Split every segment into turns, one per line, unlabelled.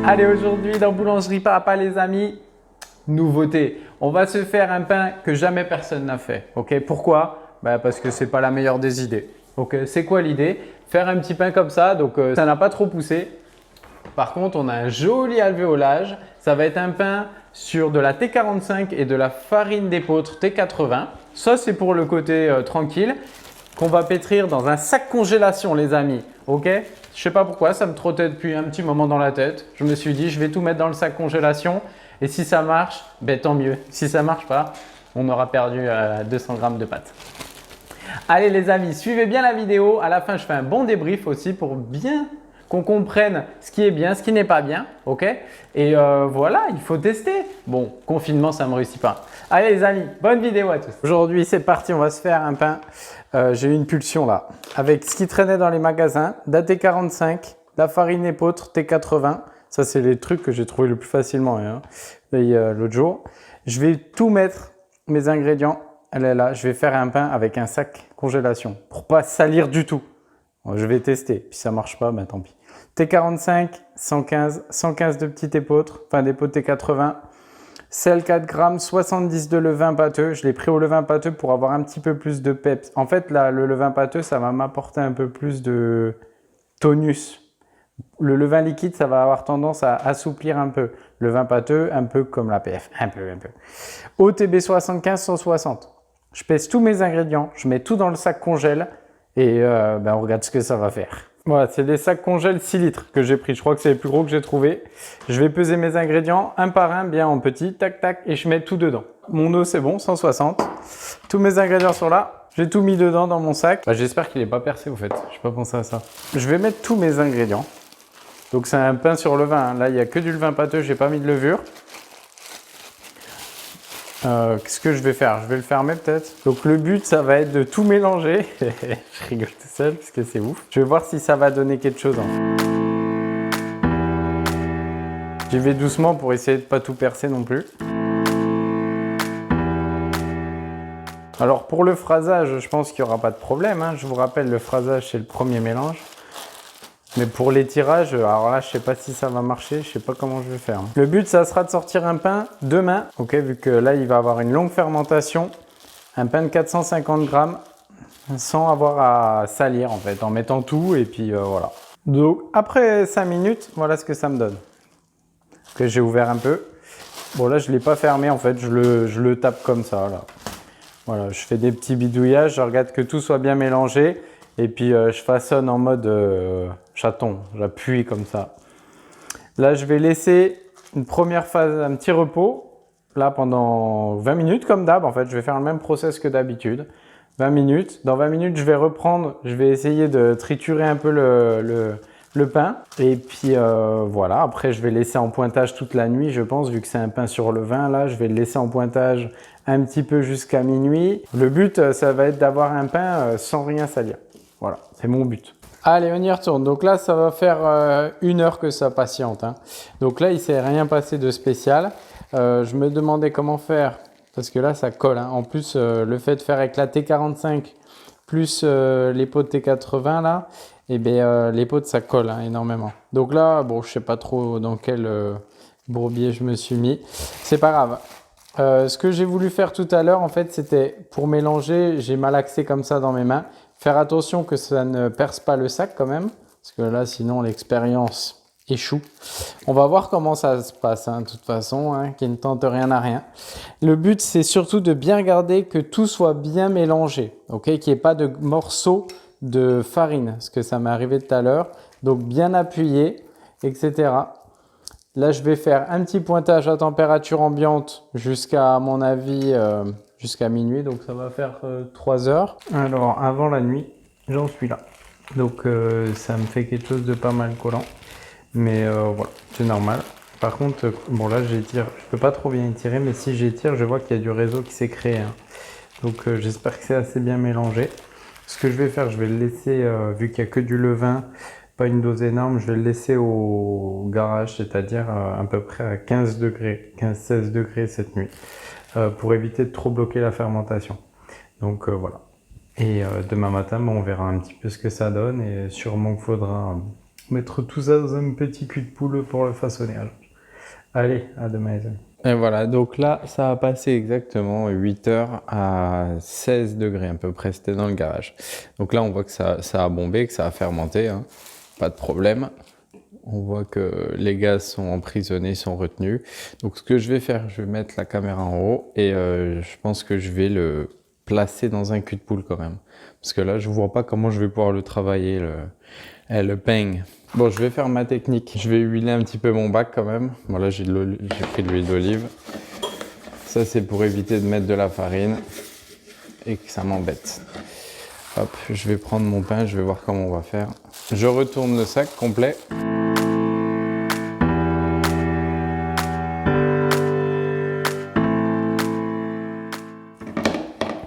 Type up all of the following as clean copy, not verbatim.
Allez, aujourd'hui dans Boulangerie Papa les amis, nouveauté. On va se faire un pain que jamais personne n'a fait. Ok, pourquoi? Parce que c'est pas la meilleure des idées. Ok, c'est quoi l'idée? Faire un petit pain comme ça, donc ça n'a pas trop poussé. Par contre, on a un joli alvéolage. Ça va être un pain sur de la T45 et de la farine d'épeautre T80. Ça, c'est pour le côté tranquille qu'on va pétrir dans un sac congélation, les amis. Ok? Je sais pas pourquoi, ça me trottait depuis un petit moment dans la tête. Je me suis dit, je vais tout mettre dans le sac congélation. Et si ça marche, tant mieux. Si ça marche pas, on aura perdu 200 grammes de pâte. Allez les amis, suivez bien la vidéo. À la fin, je fais un bon débrief aussi pour bien qu'on comprenne ce qui est bien, ce qui n'est pas bien. Ok? Et voilà, il faut tester. Bon, confinement, ça ne me réussit pas. Allez les amis, bonne vidéo à tous. Aujourd'hui, c'est parti, on va se faire un pain. J'ai eu une pulsion là. Avec ce qui traînait dans les magasins, la T45, la farine épeautre T80. Ça, c'est les trucs que j'ai trouvé le plus facilement l'autre jour. Je vais tout mettre, mes ingrédients. Elle est là. Je vais faire un pain avec un sac congélation pour pas salir du tout. Bon, je vais tester. Puis ça marche pas, tant pis. T45, 115 de petite épeautre, enfin d'épeautre T80. Sel 4 grammes, 70 de levain pâteux. Je l'ai pris au levain pâteux pour avoir un petit peu plus de peps. En fait, là, le levain pâteux, ça va m'apporter un peu plus de tonus. Le levain liquide, ça va avoir tendance à assouplir un peu. Le levain pâteux, un peu comme la PF. Un peu. OTB 75, 160. Je pèse tous mes ingrédients. Je mets tout dans le sac congèle. Et on regarde ce que ça va faire. Voilà, c'est des sacs congèle 6 litres que j'ai pris. Je crois que c'est les plus gros que j'ai trouvé. Je vais peser mes ingrédients un par un, bien en petit, tac, tac, et je mets tout dedans. Mon eau, c'est bon, 160. Tous mes ingrédients sont là. J'ai tout mis dedans dans mon sac. J'espère qu'il n'est pas percé, au fait. Je n'ai pas pensé à ça. Je vais mettre tous mes ingrédients. Donc, c'est un pain sur levain. Hein. Là, il n'y a que du levain pâteux. Je n'ai pas mis de levure. Qu'est-ce que je vais faire? Je vais le fermer peut-être. Donc le but, ça va être de tout mélanger. Je rigole tout seul parce que c'est ouf. Je vais voir si ça va donner quelque chose. J'y vais doucement pour essayer de pas tout percer non plus. Alors pour le phrasage, je pense qu'il n'y aura pas de problème. Hein. Je vous rappelle, le phrasage, c'est le premier mélange. Mais pour l'étirage, alors là, je sais pas si ça va marcher, je sais pas comment je vais faire. Le but, ça sera de sortir un pain demain, ok, vu que là, il va avoir une longue fermentation. Un pain de 450 grammes, sans avoir à salir, en fait, en mettant tout, et puis voilà. Donc, après 5 minutes, voilà ce que ça me donne. Que j'ai ouvert un peu. Bon, là, je l'ai pas fermé, en fait, je le tape comme ça, là. Voilà, je fais des petits bidouillages, je regarde que tout soit bien mélangé. Et puis je façonne en mode chaton, j'appuie comme ça. Là, je vais laisser une première phase, un petit repos, là pendant 20 minutes comme d'hab. En fait, je vais faire le même process que d'habitude. 20 minutes. Dans 20 minutes, je vais reprendre, je vais essayer de triturer un peu le pain. Et puis voilà, après je vais laisser en pointage toute la nuit, je pense, vu que c'est un pain sur levain. Là, je vais le laisser en pointage un petit peu jusqu'à minuit. Le but, ça va être d'avoir un pain sans rien salir. Voilà, c'est mon but. Allez, on y retourne. Donc là, ça va faire 1 heure que ça patiente. Hein. Donc là, il ne s'est rien passé de spécial. Je me demandais comment faire, parce que là, ça colle. Hein. En plus, le fait de faire avec la T45 plus les pots de T80, là, les pots, ça colle énormément. Donc là, bon, je ne sais pas trop dans quel bourbier je me suis mis. C'est pas grave. Ce que j'ai voulu faire tout à l'heure, en fait, c'était pour mélanger, j'ai malaxé comme ça dans mes mains. Faire attention que ça ne perce pas le sac quand même, parce que là, sinon, l'expérience échoue. On va voir comment ça se passe, de toute façon, qui ne tente rien à rien. Le but, c'est surtout de bien regarder que tout soit bien mélangé, ok, qu'il n'y ait pas de morceaux de farine, parce que ça m'est arrivé tout à l'heure. Donc, bien appuyé, etc. Là, je vais faire un petit pointage à température ambiante jusqu'à, à mon avis, jusqu'à minuit. Donc, ça va faire 3 heures. Alors, avant la nuit, j'en suis là. Donc, ça me fait quelque chose de pas mal collant. Mais voilà, c'est normal. Par contre, bon là, j'étire. Je peux pas trop bien étirer, mais si j'étire, je vois qu'il y a du réseau qui s'est créé. Hein. Donc, j'espère que c'est assez bien mélangé. Ce que je vais faire, je vais le laisser, vu qu'il n'y a que du levain, pas une dose énorme, je vais le laisser au garage, c'est-à-dire à peu près à 15 degrés, 15-16 degrés cette nuit, pour éviter de trop bloquer la fermentation. Donc voilà. Et demain matin, on verra un petit peu ce que ça donne et sûrement qu'il faudra Mettre tout ça dans un petit cul de poule pour le façonnage. Allez, à demain les amis. Et voilà, donc là, ça a passé exactement 8 heures à 16 degrés à peu près, c'était dans le garage. Donc là, on voit que ça a bombé, que ça a fermenté, hein. Pas de problème. On voit que les gaz sont emprisonnés, sont retenus. Donc ce que je vais faire, je vais mettre la caméra en haut et je pense que je vais le placer dans un cul de poule quand même. Parce que là, je vois pas comment je vais pouvoir le travailler, le peigne. Bon, je vais faire ma technique. Je vais huiler un petit peu mon bac quand même. Bon, là, j'ai pris de l'huile d'olive. Ça, c'est pour éviter de mettre de la farine et que ça m'embête. Hop, je vais prendre mon pain, je vais voir comment on va faire. Je retourne le sac complet.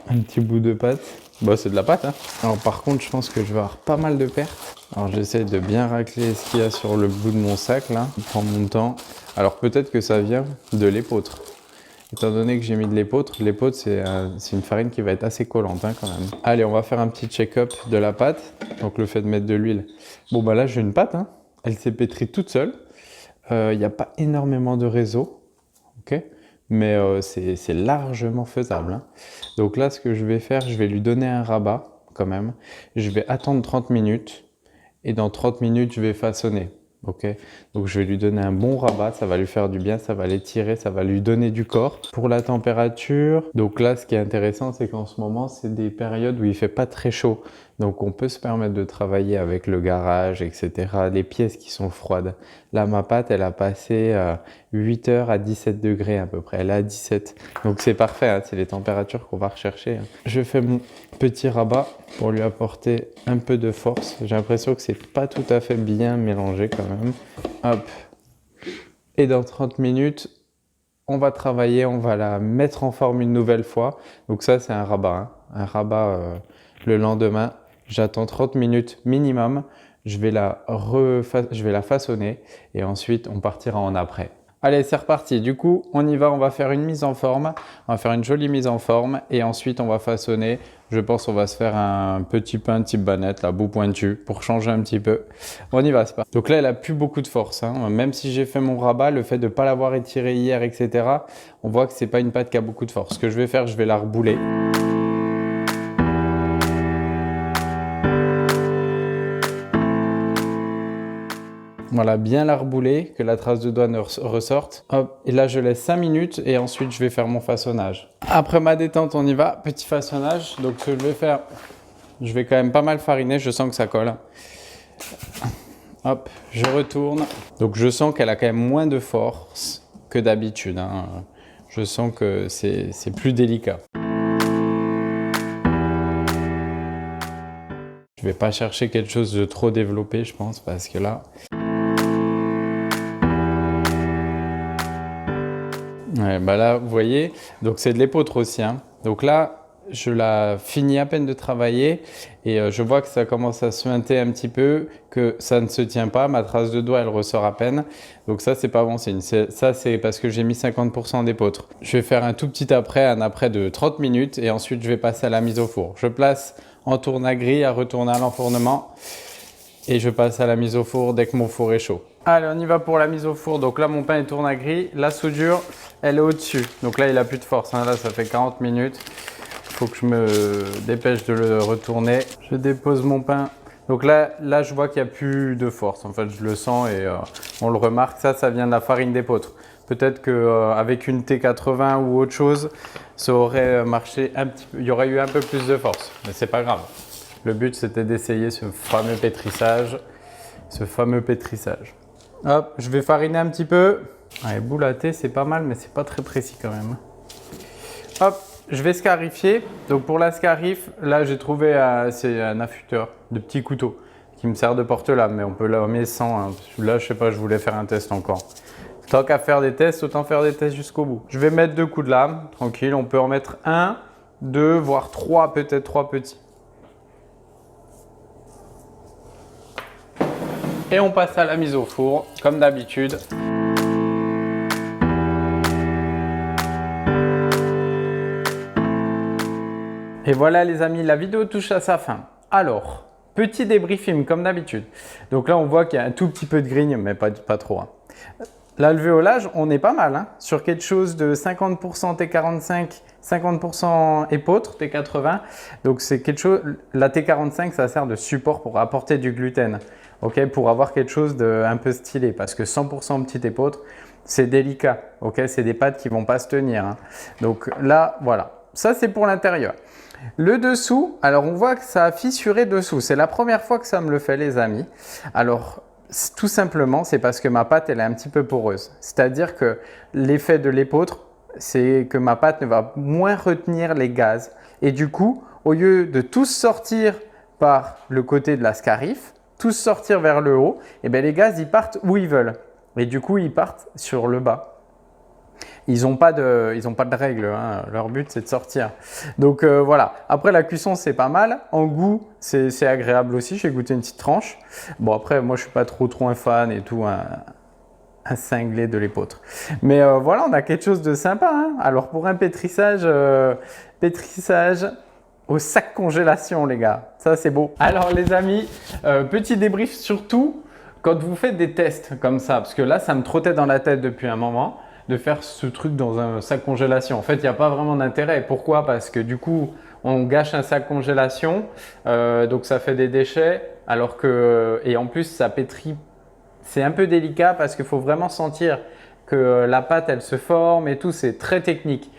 Un petit bout de pâte. Bah, c'est de la pâte, hein. Alors, par contre, je pense que je vais avoir pas mal de pertes. Alors, j'essaie de bien racler ce qu'il y a sur le bout de mon sac, là. Je prends mon temps. Alors, peut-être que ça vient de l'épeautre. Étant donné que j'ai mis de l'épeautre, c'est une farine qui va être assez collante, hein, quand même. Allez, on va faire un petit check-up de la pâte. Donc, le fait de mettre de l'huile. Bon, bah là, j'ai une pâte, hein. Elle s'est pétrie toute seule. Il n'y a pas énormément de réseau. Ok, mais c'est largement faisable, hein. Donc là, ce que je vais faire, je vais lui donner un rabat quand même. Je vais attendre 30 minutes et dans 30 minutes, je vais façonner. Ok, donc je vais lui donner un bon rabat, ça va lui faire du bien, ça va l'étirer, ça va lui donner du corps. Pour la température, donc là, ce qui est intéressant, c'est qu'en ce moment, c'est des périodes où il fait pas très chaud. Donc on peut se permettre de travailler avec le garage, etc. Les pièces qui sont froides. Là, ma pâte, elle a passé 8 heures à 17 degrés à peu près. Elle est à 17. Donc c'est parfait, hein, c'est les températures qu'on va rechercher, hein. Je fais mon petit rabat pour lui apporter un peu de force. J'ai l'impression que c'est pas tout à fait bien mélangé quand même. Hop. Et dans 30 minutes, on va travailler, on va la mettre en forme une nouvelle fois. Donc ça, c'est un rabat, hein. Un rabat le lendemain. J'attends 30 minutes minimum. Je vais la façonner et ensuite, on partira en après. Allez, c'est reparti. Du coup, on y va, on va faire une mise en forme. On va faire une jolie mise en forme et ensuite, on va façonner. Je pense qu'on va se faire un petit pain type banette, là, bout pointu, pour changer un petit peu. On y va, c'est parti. Donc là, elle a plus beaucoup de force, hein. Même si j'ai fait mon rabat, le fait de ne pas l'avoir étiré hier, etc., on voit que c'est pas une pâte qui a beaucoup de force. Ce que je vais faire, je vais la rebouler. Voilà, bien la rebouler, que la trace de doigt ne ressorte. Hop, et là, je laisse 5 minutes et ensuite, je vais faire mon façonnage. Après ma détente, on y va. Petit façonnage. Donc, ce que je vais faire, je vais quand même pas mal fariner. Je sens que ça colle. Hop, je retourne. Donc, je sens qu'elle a quand même moins de force que d'habitude, hein. Je sens que c'est plus délicat. Je vais pas chercher quelque chose de trop développé, je pense, parce que là... Ouais, bah là, vous voyez, donc c'est de l'épeautre aussi, hein. Donc là, je la finis à peine de travailler et je vois que ça commence à suinter un petit peu, que ça ne se tient pas. Ma trace de doigt, elle ressort à peine. Donc ça, c'est pas bon signe. Ça, c'est parce que j'ai mis 50% d'épeautre. Je vais faire un tout petit après, un après de 30 minutes et ensuite, je vais passer à la mise au four. Je place en tourne-à-grille à retourner à l'enfournement et je passe à la mise au four dès que mon four est chaud. Allez, on y va pour la mise au four. Donc là, mon pain est tourne-à-grille. La soudure, elle est au-dessus. Donc là, il n'a plus de force, hein. Là, ça fait 40 minutes. Il faut que je me dépêche de le retourner. Je dépose mon pain. Donc là je vois qu'il n'y a plus de force. En fait, je le sens et on le remarque. Ça vient de la farine d'épeautre. Peut-être qu'avec une T80 ou autre chose, ça aurait marché un petit peu. Il y aurait eu un peu plus de force. Mais c'est pas grave. Le but, c'était d'essayer ce fameux pétrissage. Hop, je vais fariner un petit peu. Allez, boule à thé, c'est pas mal, mais c'est pas très précis quand même. Hop, je vais scarifier. Donc pour la scarif, là j'ai trouvé c'est un affûteur de petits couteaux qui me sert de porte-lame, mais on peut la mettre sans, hein. Là, je sais pas, je voulais faire un test encore. Tant qu'à faire des tests, autant faire des tests jusqu'au bout. Je vais mettre 2 coups de lame, tranquille. On peut en mettre 1, 2, voire 3, peut-être 3 petits. Et on passe à la mise au four, comme d'habitude. Et voilà les amis, la vidéo touche à sa fin. Alors, petit débriefing comme d'habitude. Donc là, on voit qu'il y a un tout petit peu de grigne, mais pas trop. Hein. L'alvéolage, on est pas mal hein, sur quelque chose de 50% T45, 50% épeautre, T80. Donc c'est quelque chose, la T45, ça sert de support pour apporter du gluten, ok, pour avoir quelque chose de un peu stylé, parce que 100% petit épeautre, c'est délicat, ok, c'est des pattes qui vont pas se tenir. Hein. Donc là, voilà, ça c'est pour l'intérieur. Le dessous, alors on voit que ça a fissuré dessous. C'est la première fois que ça me le fait les amis. Alors tout simplement, c'est parce que ma pâte elle est un petit peu poreuse. C'est-à-dire que l'effet de l'épeautre, c'est que ma pâte ne va moins retenir les gaz. Et du coup, au lieu de tous sortir par le côté de la scarif, tous sortir vers le haut, et bien les gaz ils partent où ils veulent. Et du coup, ils partent sur le bas. Ils n'ont pas de règles, hein. Leur but c'est de sortir. Donc voilà, après la cuisson c'est pas mal, en goût c'est agréable aussi, j'ai goûté une petite tranche. Bon après moi je suis pas trop un fan et tout, un cinglé de l'épeautre. Mais voilà, on a quelque chose de sympa. Hein. Alors pour un pétrissage au sac congélation les gars, ça c'est beau. Alors les amis, petit débrief surtout quand vous faites des tests comme ça, parce que là ça me trottait dans la tête depuis un moment de faire ce truc dans un sac congélation. En fait, il n'y a pas vraiment d'intérêt. Pourquoi? Parce que du coup, on gâche un sac congélation, donc ça fait des déchets, alors que, et en plus, ça pétrit. C'est un peu délicat parce qu'il faut vraiment sentir que la pâte, elle se forme et tout, c'est très technique.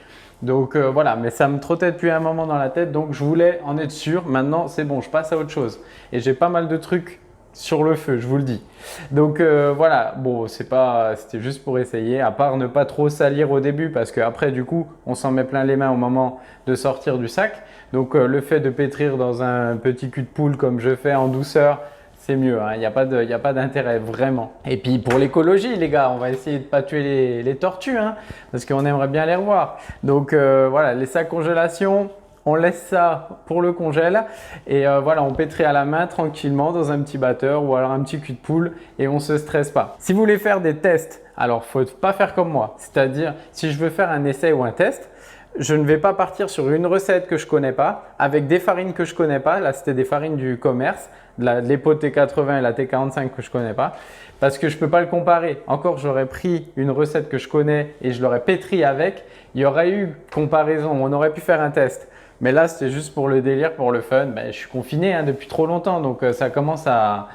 Donc voilà, mais ça me trottait depuis un moment dans la tête, donc je voulais en être sûr. Maintenant, c'est bon, je passe à autre chose. Et j'ai pas mal de trucs sur le feu, je vous le dis. Donc voilà, bon, c'était juste pour essayer, à part ne pas trop salir au début parce qu'après du coup, on s'en met plein les mains au moment de sortir du sac. Donc le fait de pétrir dans un petit cul de poule comme je fais en douceur, c'est mieux, hein. Il n'y a pas d'intérêt vraiment. Et puis pour l'écologie les gars, on va essayer de ne pas tuer les tortues, hein, parce qu'on aimerait bien les revoir. Donc voilà, les sacs congélation, on laisse ça pour le congèle et voilà, on pétrit à la main tranquillement dans un petit batteur ou alors un petit cul de poule et on ne se stresse pas. Si vous voulez faire des tests, alors il ne faut pas faire comme moi. C'est-à-dire, si je veux faire un essai ou un test, je ne vais pas partir sur une recette que je ne connais pas, avec des farines que je ne connais pas. Là, c'était des farines du commerce, de l'épaule T80 et la T45 que je ne connais pas, parce que je ne peux pas le comparer. Encore, j'aurais pris une recette que je connais et je l'aurais pétri avec. Il y aurait eu comparaison, on aurait pu faire un test. Mais là, c'était juste pour le délire, pour le fun. Ben, je suis confiné hein, depuis trop longtemps, donc ça commence à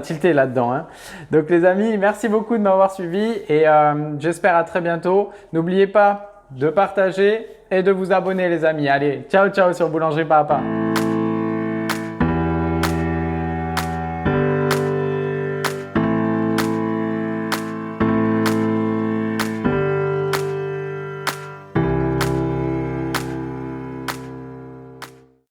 tilter là-dedans. Hein. Donc les amis, merci beaucoup de m'avoir suivi et j'espère à très bientôt. N'oubliez pas de partager et de vous abonner les amis. Allez, ciao ciao sur Boulangerie Papa.